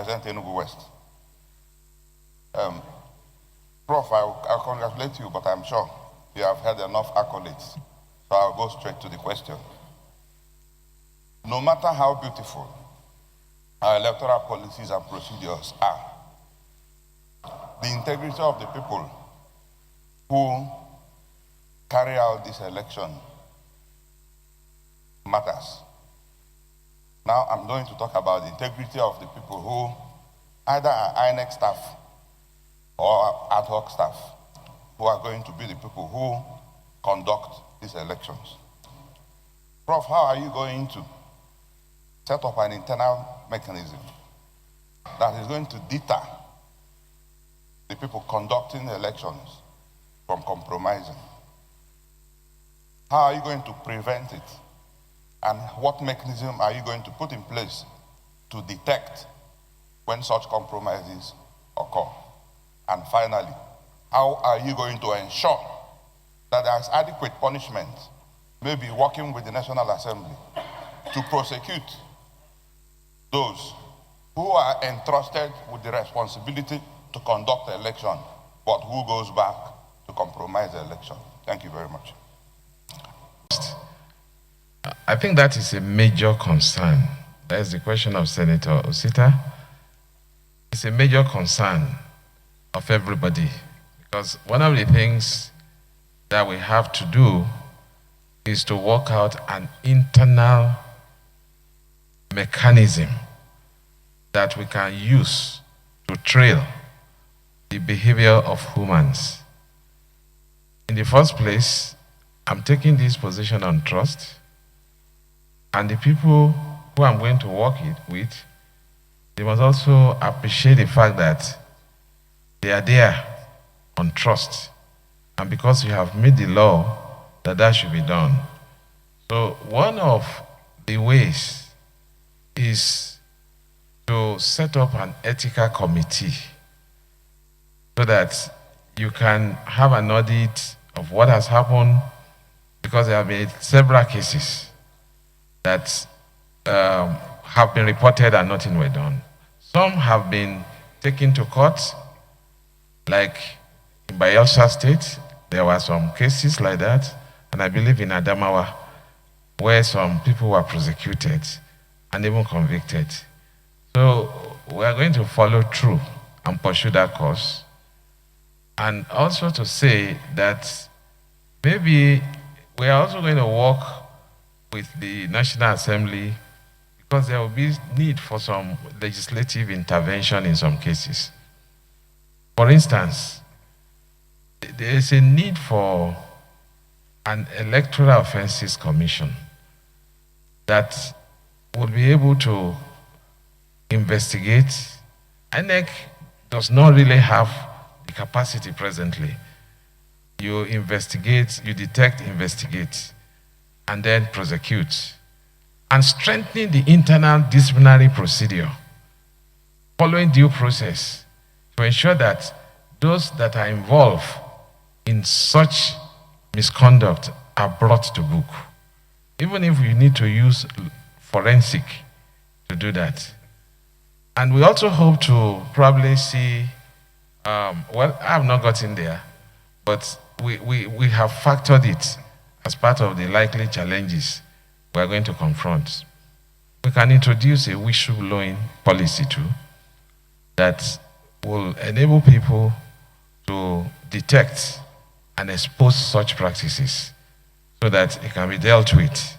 represent Enugu West. Prof, I'll congratulate you, but I'm sure you have had enough accolades. So I'll go straight to the question. No matter how beautiful our electoral policies and procedures are, the integrity of the people who carry out this election matters. Now I'm going to talk about the integrity of the people who either are INEC staff or ad hoc staff, who are going to be the people who conduct these elections. Prof, how are you going to set up an internal mechanism that is going to deter the people conducting elections from compromising? How are you going to prevent it? And what mechanism are you going to put in place to detect when such compromises occur? And finally, how are you going to ensure that there is adequate punishment, maybe working with the National Assembly, to prosecute those who are entrusted with the responsibility to conduct the election, but who goes back to compromise the election? Thank you very much. I think that is a major concern. That is the question of Senator Osita. It's a major concern of everybody, because one of the things that we have to do is to work out an internal mechanism that we can use to trail the behavior of humans. In the first place, I'm taking this position on trust, and the people who I'm going to work with, they must also appreciate the fact that they are there on trust, and because you have made the law that should be done. So one of the ways is to set up an ethical committee so that you can have an audit of what has happened, because there have been several cases that have been reported and nothing were done. Some have been taken to court, like in Bayelsa State, there were some cases like that, and I believe in Adamawa, where some people were prosecuted and even convicted. So we are going to follow through and pursue that course. And also to say that maybe we are also going to work with the National Assembly, because there will be need for some legislative intervention in some cases. For instance, there is a need for an electoral offenses commission that will be able to investigate. INEC does not really have the capacity presently. You investigate, you detect, investigate, and then prosecute. And strengthening the internal disciplinary procedure, following due process, to ensure that those that are involved in such misconduct are brought to book, even if you need to use forensic to do that. And we also hope to probably see, well, I have not gotten there, but we have factored it as part of the likely challenges we are going to confront. We can introduce a whistleblowing policy too, that will enable people to detect and expose such practices so that it can be dealt with.